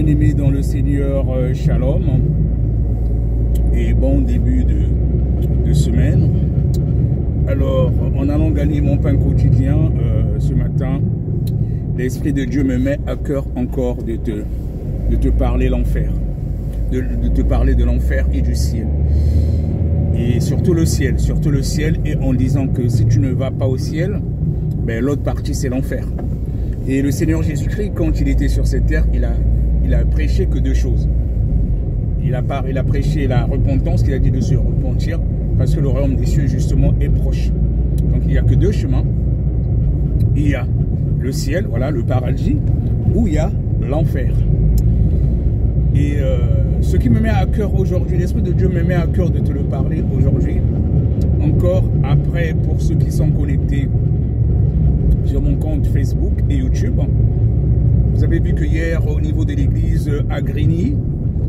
Bien-aimés dans le Seigneur, Shalom, et bon début de semaine. Alors, en allant gagner mon pain quotidien ce matin, l'Esprit de Dieu me met à cœur encore de te parler l'enfer, de te parler de l'enfer et du ciel. Et surtout le ciel, et en disant que si tu ne vas pas au ciel, ben, l'autre partie c'est l'enfer. Et le Seigneur Jésus-Christ, quand il était sur cette terre, il a prêché que deux choses. Il a prêché la repentance, qu'il a dit de se repentir, parce que le royaume des cieux, justement, est proche. Donc, il n'y a que deux chemins. Il y a le ciel, voilà, le paradis, ou il y a l'enfer. Et ce qui me met à cœur aujourd'hui, l'Esprit de Dieu me met à cœur de te le parler aujourd'hui, encore après, pour ceux qui sont connectés sur mon compte Facebook et YouTube. Vous avez vu que hier, au niveau de l'église à Grigny,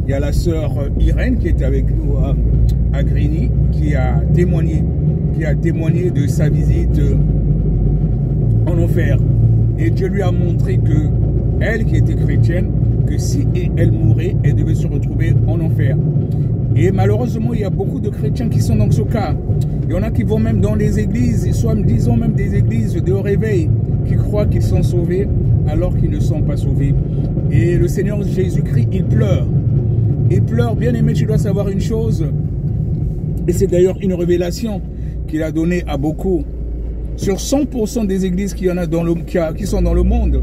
il y a la sœur Irène qui était avec nous à Grigny, qui a témoigné de sa visite en enfer. Et Dieu lui a montré que elle, qui était chrétienne, que si elle mourait, elle devait se retrouver en enfer. Et malheureusement, il y a beaucoup de chrétiens qui sont dans ce cas. Il y en a qui vont même dans les églises, soit disons même des églises de réveil, qui croient qu'ils sont sauvés alors qu'ils ne sont pas sauvés. Et le Seigneur Jésus-Christ, il pleure. Il pleure. Bien aimé, tu dois savoir une chose, et c'est d'ailleurs une révélation qu'il a donnée à beaucoup. Sur 100% des églises qui sont dans le monde,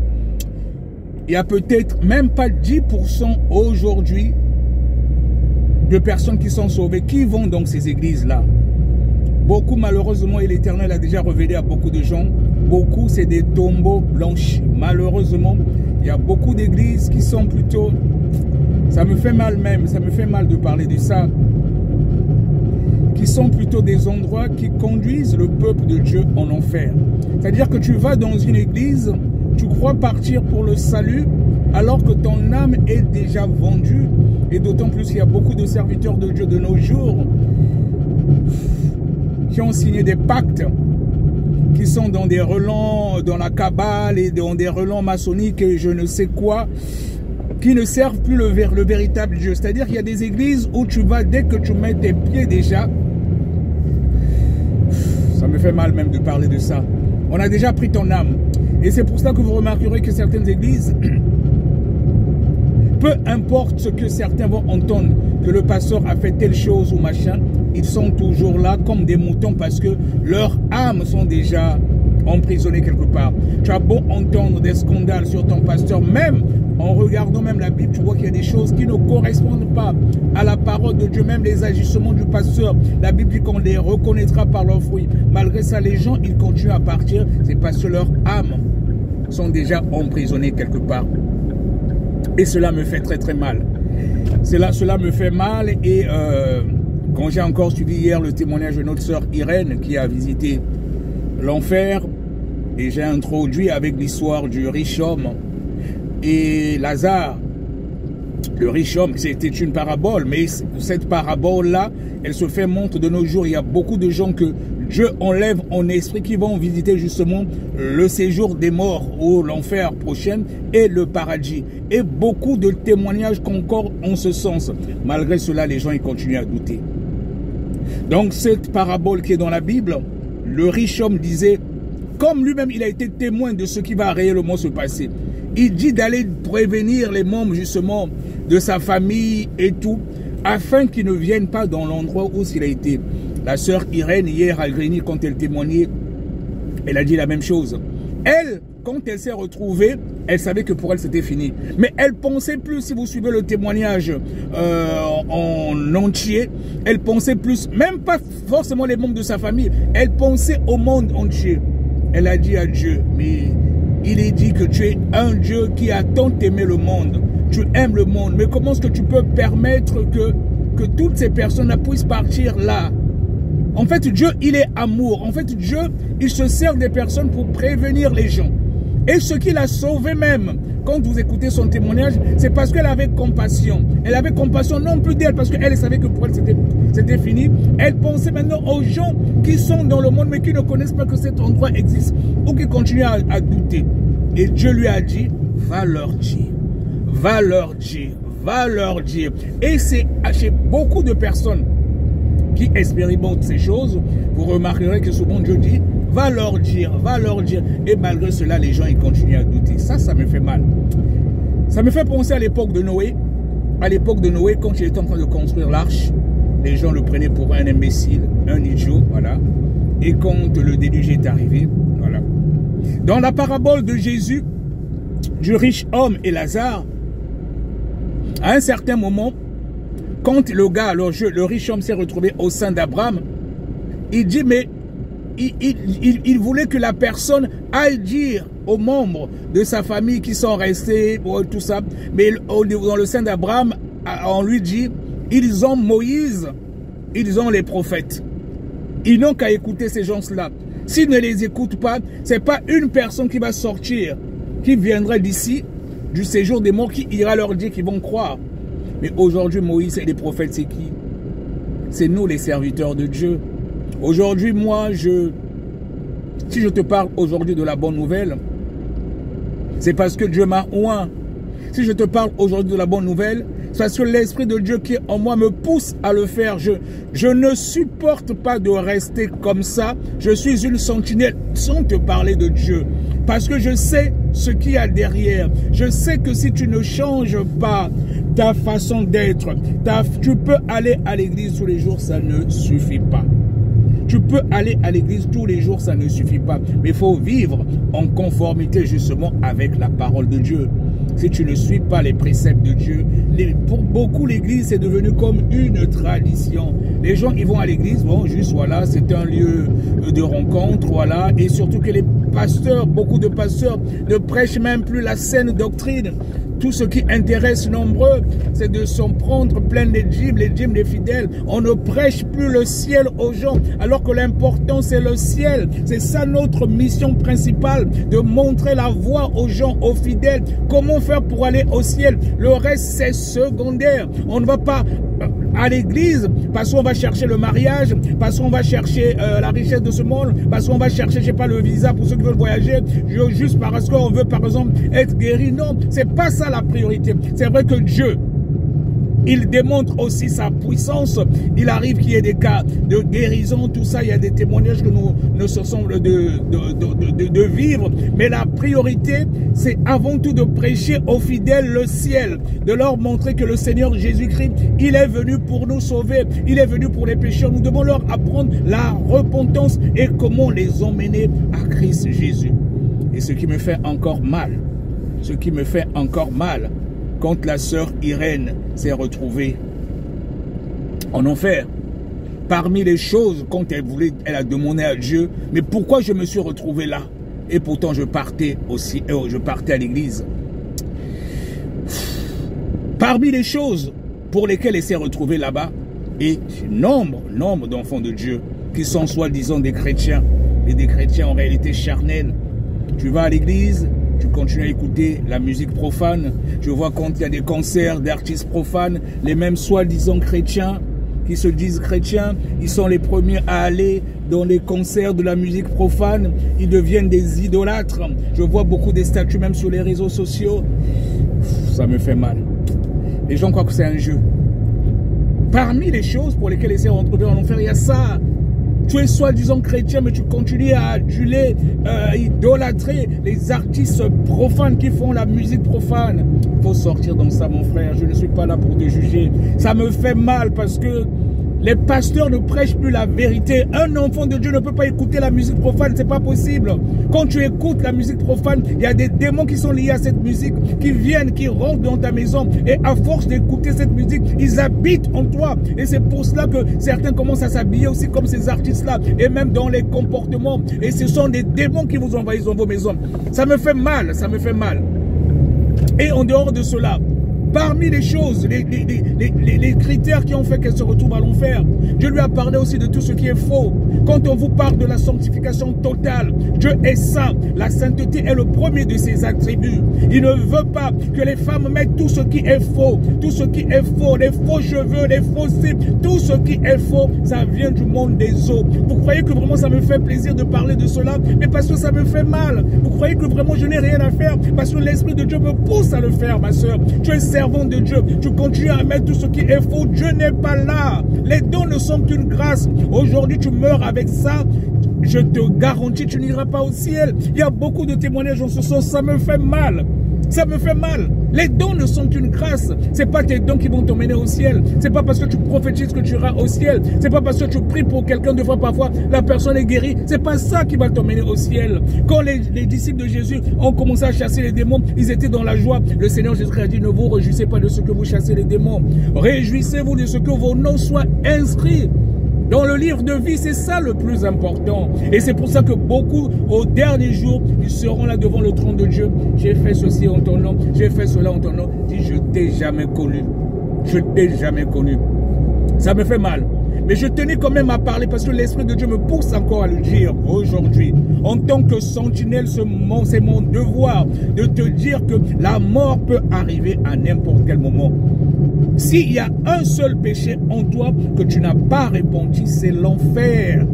il y a peut-être même pas 10% aujourd'hui de personnes qui sont sauvées, qui vont dans ces églises-là. Beaucoup, malheureusement, et l'Éternel a déjà révélé à beaucoup de gens, beaucoup, c'est des tombeaux blanchis. Malheureusement, il y a beaucoup d'églises qui sont plutôt... Ça me fait mal même, ça me fait mal de parler de ça. Qui sont plutôt des endroits qui conduisent le peuple de Dieu en enfer. C'est-à-dire que tu vas dans une église, tu crois partir pour le salut, alors que ton âme est déjà vendue. Et d'autant plus qu'il y a beaucoup de serviteurs de Dieu de nos jours qui ont signé des pactes, qui sont dans des relents, dans la Kabbale et dans des relents maçonniques et je ne sais quoi, qui ne servent plus le véritable Dieu. C'est-à-dire qu'il y a des églises où tu vas, dès que tu mets tes pieds déjà, ça me fait mal même de parler de ça. On a déjà pris ton âme. Et c'est pour ça que vous remarquerez que certaines églises, peu importe ce que certains vont entendre, que le pasteur a fait telle chose ou machin, ils sont toujours là comme des moutons parce que leurs âmes sont déjà emprisonnées quelque part. Tu as beau entendre des scandales sur ton pasteur, même en regardant même la Bible, tu vois qu'il y a des choses qui ne correspondent pas à la parole de Dieu, même les agissements du pasteur. La Bible dit qu'on les reconnaîtra par leurs fruits. Malgré ça, les gens, ils continuent à partir. C'est parce que leurs âmes sont déjà emprisonnées quelque part. Et cela me fait très très mal. Cela me fait mal et quand j'ai encore suivi hier le témoignage de notre sœur Irène qui a visité l'enfer et j'ai introduit avec l'histoire du riche homme et Lazare. Le riche homme, c'était une parabole, mais cette parabole-là, elle se fait montre de nos jours. Il y a beaucoup de gens que Dieu enlève en esprit qui vont visiter justement le séjour des morts ou l'enfer prochain et le paradis. Et beaucoup de témoignages concordent en ce sens. Malgré cela, les gens ils continuent à douter. Donc cette parabole qui est dans la Bible, le riche homme disait, comme lui-même il a été témoin de ce qui va réellement se passer, il dit d'aller prévenir les membres justement de sa famille et tout, afin qu'ils ne viennent pas dans l'endroit où il a été. La sœur Irène, hier à Grigny, quand elle témoignait, elle a dit la même chose. Elle, quand elle s'est retrouvée, elle savait que pour elle c'était fini. Mais elle pensait plus, si vous suivez le témoignage en entier, elle pensait plus, même pas forcément les membres de sa famille, elle pensait au monde entier. Elle a dit à Dieu, mais il est dit que tu es un Dieu qui a tant aimé le monde. Tu aimes le monde, mais comment est-ce que tu peux permettre que toutes ces personnes puissent partir là? En fait, Dieu, il est amour. En fait, Dieu, il se sert des personnes pour prévenir les gens. Et ce qui l'a sauvé même, quand vous écoutez son témoignage, c'est parce qu'elle avait compassion. Elle avait compassion non plus d'elle, parce qu'elle savait que pour elle, c'était fini. Elle pensait maintenant aux gens qui sont dans le monde, mais qui ne connaissent pas que cet endroit existe, ou qui continuent à douter. Et Dieu lui a dit, va leur dire. va leur dire, va leur dire. Et c'est chez beaucoup de personnes qui expérimentent ces choses, vous remarquerez que souvent Dieu dit, va leur dire, va leur dire. Et malgré cela, les gens ils continuent à douter. Ça me fait mal. Ça me fait penser à l'époque de Noé. À l'époque de Noé, quand il était en train de construire l'arche, les gens le prenaient pour un imbécile, un idiot, voilà. Et quand le déluge est arrivé, voilà. Dans la parabole de Jésus, du riche homme et Lazare, à un certain moment, quand le gars, le riche homme s'est retrouvé au sein d'Abraham, il dit, mais il voulait que la personne aille dire aux membres de sa famille qui sont restés, tout ça, mais dans le sein d'Abraham, on lui dit, ils ont Moïse, ils ont les prophètes. Ils n'ont qu'à écouter ces gens-là. S'ils ne les écoutent pas, ce n'est pas une personne qui va sortir, qui viendra d'ici, du séjour des morts, qui ira leur dire qu'ils vont croire. Mais aujourd'hui, Moïse et les prophètes, c'est qui? C'est nous, les serviteurs de Dieu. Aujourd'hui, moi, si je te parle aujourd'hui de la bonne nouvelle, c'est parce que Dieu m'a oint. Si je te parle aujourd'hui de la bonne nouvelle, c'est parce que l'Esprit de Dieu qui est en moi me pousse à le faire. Je ne supporte pas de rester comme ça. Je suis une sentinelle sans te parler de Dieu. Parce que je sais ce qu'il y a derrière. Je sais que si tu ne changes pas ta façon d'être, tu peux aller à l'église tous les jours, ça ne suffit pas. Tu peux aller à l'église tous les jours, ça ne suffit pas. Mais il faut vivre en conformité justement avec la parole de Dieu. Si tu ne suis pas les préceptes de Dieu, pour beaucoup l'église c'est devenu comme une tradition. Les gens ils vont à l'église, bon juste voilà, c'est un lieu de rencontre, voilà. Et surtout que les pasteurs, beaucoup de pasteurs ne prêchent même plus la saine doctrine. Tout ce qui intéresse nombreux, c'est de s'en prendre plein les dîmes des fidèles. On ne prêche plus le ciel aux gens, alors que l'important c'est le ciel. C'est ça notre mission principale, de montrer la voie aux gens, aux fidèles. Comment faire pour aller au ciel? Le reste c'est secondaire. On ne va pas à l'église parce qu'on va chercher le mariage, parce qu'on va chercher la richesse de ce monde, parce qu'on va chercher, je sais pas, le visa pour ceux qui veulent voyager, juste parce qu'on veut par exemple être guéri. Non, c'est pas ça la priorité. C'est vrai que Dieu, il démontre aussi sa puissance. Il arrive qu'il y ait des cas de guérison, tout ça. Il y a des témoignages que nous ne cessons de vivre. Mais la priorité, c'est avant tout de prêcher aux fidèles le ciel. De leur montrer que le Seigneur Jésus-Christ, il est venu pour nous sauver. Il est venu pour les pécheurs. Nous devons leur apprendre la repentance et comment les emmener à Christ Jésus. Et ce qui me fait encore mal, quand la sœur Irène s'est retrouvée en enfer, parmi les choses, quand elle a demandé à Dieu, mais pourquoi je me suis retrouvé là? Et pourtant je partais aussi, je partais à l'église. Parmi les choses pour lesquelles elle s'est retrouvée là-bas, et nombre d'enfants de Dieu qui sont soi-disant des chrétiens, et des chrétiens en réalité charnels. Tu vas à l'église, tu continues à écouter la musique profane. Je vois quand il y a des concerts d'artistes profanes, les mêmes soi-disant chrétiens qui se disent chrétiens, ils sont les premiers à aller dans les concerts de la musique profane. Ils deviennent des idolâtres. Je vois beaucoup des statuts même sur les réseaux sociaux. Ça me fait mal. Les gens croient que c'est un jeu. Parmi les choses pour lesquelles ils s'est retrouvés en enfer, il y a ça. Tu es soi-disant chrétien, mais tu continues à aduler, idolâtrer les artistes profanes qui font la musique profane. Il faut sortir dans ça, mon frère. Je ne suis pas là pour te juger. Ça me fait mal parce que les pasteurs ne prêchent plus la vérité. Un enfant de Dieu ne peut pas écouter la musique profane, c'est pas possible. Quand tu écoutes la musique profane, il y a des démons qui sont liés à cette musique, qui viennent, qui rentrent dans ta maison. Et à force d'écouter cette musique, ils habitent en toi. Et c'est pour cela que certains commencent à s'habiller aussi comme ces artistes-là. Et même dans les comportements. Et ce sont des démons qui vous envahissent dans vos maisons. Ça me fait mal, ça me fait mal. Et en dehors de cela, parmi les choses, les critères qui ont fait qu'elle se retrouve à l'enfer, Dieu lui a parlé aussi de tout ce qui est faux. Quand on vous parle de la sanctification totale, Dieu est saint. La sainteté est le premier de ses attributs. Il ne veut pas que les femmes mettent tout ce qui est faux. Tout ce qui est faux, les faux cheveux, les faux cils, tout ce qui est faux, ça vient du monde des eaux. Vous croyez que vraiment ça me fait plaisir de parler de cela? Mais parce que ça me fait mal. Vous croyez que vraiment je n'ai rien à faire? Parce que l'Esprit de Dieu me pousse à le faire, ma soeur. Tu es servant de Dieu. Tu continues à mettre tout ce qui est faux. Dieu n'est pas là. Les dons ne sont qu'une grâce. Aujourd'hui, tu meurs avec ça. Je te garantis, tu n'iras pas au ciel. Il y a beaucoup de témoignages en ce sens. Ça me fait mal. Ça me fait mal. Les dons ne sont qu'une grâce. Ce n'est pas tes dons qui vont t'emmener au ciel. Ce n'est pas parce que tu prophétises que tu iras au ciel. Ce n'est pas parce que tu pries pour quelqu'un 2 fois parfois, la personne est guérie. Ce n'est pas ça qui va t'emmener au ciel. Quand les disciples de Jésus ont commencé à chasser les démons, ils étaient dans la joie. Le Seigneur Jésus a dit, ne vous réjouissez pas de ce que vous chassez les démons. Réjouissez-vous de ce que vos noms soient inscrits dans le livre de vie. C'est ça le plus important. Et c'est pour ça que beaucoup, au dernier jour, ils seront là devant le trône de Dieu. J'ai fait ceci en ton nom, j'ai fait cela en ton nom. Dis, je t'ai jamais connu. Je t'ai jamais connu. Ça me fait mal. Mais je tenais quand même à parler parce que l'Esprit de Dieu me pousse encore à le dire aujourd'hui. En tant que sentinelle, c'est mon devoir de te dire que la mort peut arriver à n'importe quel moment. S'il y a un seul péché en toi que tu n'as pas répandu, c'est l'enfer.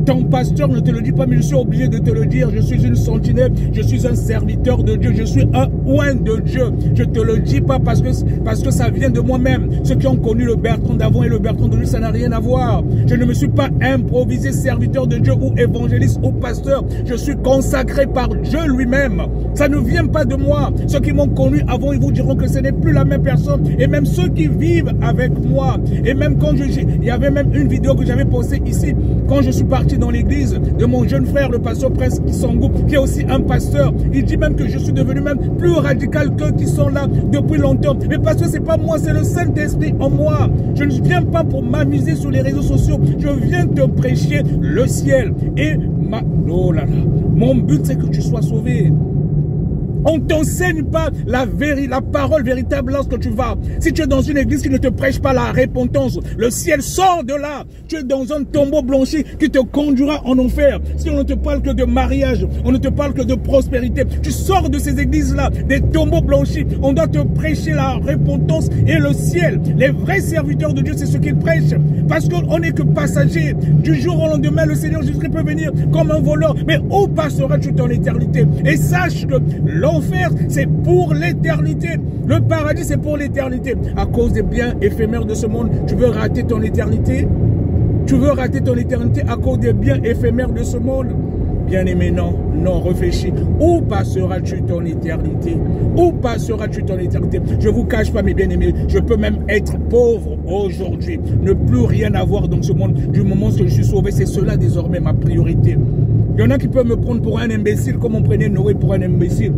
Ton pasteur ne te le dit pas, mais je suis obligé de te le dire. Je suis une sentinelle, je suis un serviteur de Dieu, je suis un oint de Dieu. Je ne te le dis pas parce que ça vient de moi-même. Ceux qui ont connu le Bertrand d'avant et le Bertrand de lui, ça n'a rien à voir. Je ne me suis pas improvisé serviteur de Dieu ou évangéliste ou pasteur. Je suis consacré par Dieu lui-même. Ça ne vient pas de moi. Ceux qui m'ont connu avant, ils vous diront que ce n'est plus la même personne. Et même ceux qui vivent avec moi. Et même quand il y avait même une vidéo que j'avais postée ici, quand je suis parti dans l'église de mon jeune frère, le pasteur Prince Kisangou, qui est aussi un pasteur. Il dit même que je suis devenu même plus radical qu'eux qui sont là depuis longtemps. Mais parce que c'est pas moi, c'est le Saint-Esprit en moi. Je ne viens pas pour m'amuser sur les réseaux sociaux. Je viens te prêcher le ciel. Et oh là là, mon but c'est que tu sois sauvé. On ne t'enseigne pas la parole véritable lorsque tu vas. Si tu es dans une église qui ne te prêche pas la repentance, le ciel sort de là. Tu es dans un tombeau blanchi qui te conduira en enfer. Si on ne te parle que de mariage, on ne te parle que de prospérité, tu sors de ces églises-là, des tombeaux blanchis. On doit te prêcher la repentance et le ciel. Les vrais serviteurs de Dieu, c'est ce qu'ils prêchent. Parce qu'on n'est que passagers. Du jour au lendemain, le Seigneur Jésus peut venir comme un voleur. Mais où passeras-tu ton éternité? Et sache que l'enfer, c'est pour l'éternité. Le paradis, c'est pour l'éternité. À cause des biens éphémères de ce monde, tu veux rater ton éternité? Tu veux rater ton éternité à cause des biens éphémères de ce monde? Bien-aimé, non, non, réfléchis. Où passeras-tu ton éternité? Où passeras-tu ton éternité? Je ne vous cache pas, mes bien-aimés, je peux même être pauvre aujourd'hui, ne plus rien avoir dans ce monde. Du moment où je suis sauvé, c'est cela désormais ma priorité. Il y en a qui peuvent me prendre pour un imbécile comme on prenait Noé pour un imbécile.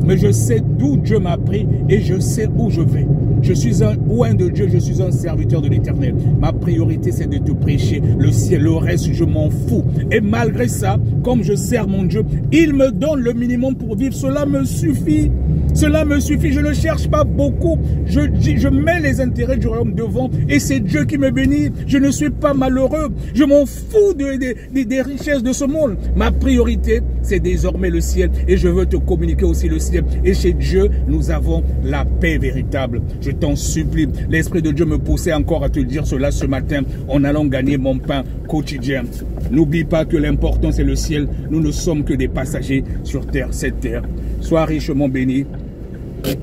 Mais je sais d'où Dieu m'a pris et je sais où je vais. Je suis un oint de Dieu, je suis un serviteur de l'Éternel. Ma priorité, c'est de te prêcher le ciel. Le reste, je m'en fous. Et malgré ça, comme je sers mon Dieu, il me donne le minimum pour vivre. Cela me suffit. Cela me suffit. Je ne cherche pas beaucoup. Je mets les intérêts du royaume devant et c'est Dieu qui me bénit. Je ne suis pas malheureux. Je m'en fous des richesses de ce monde. Ma priorité, c'est désormais le ciel et je veux te communiquer aussi le ciel. Et chez Dieu, nous avons la paix véritable. Je t'en supplie. L'Esprit de Dieu me poussait encore à te dire cela ce matin en allant gagner mon pain quotidien. N'oublie pas que l'important, c'est le ciel. Nous ne sommes que des passagers sur terre, cette terre. Sois richement béni.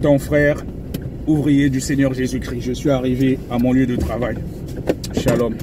Ton frère, ouvrier du Seigneur Jésus-Christ. Je suis arrivé à mon lieu de travail. Shalom.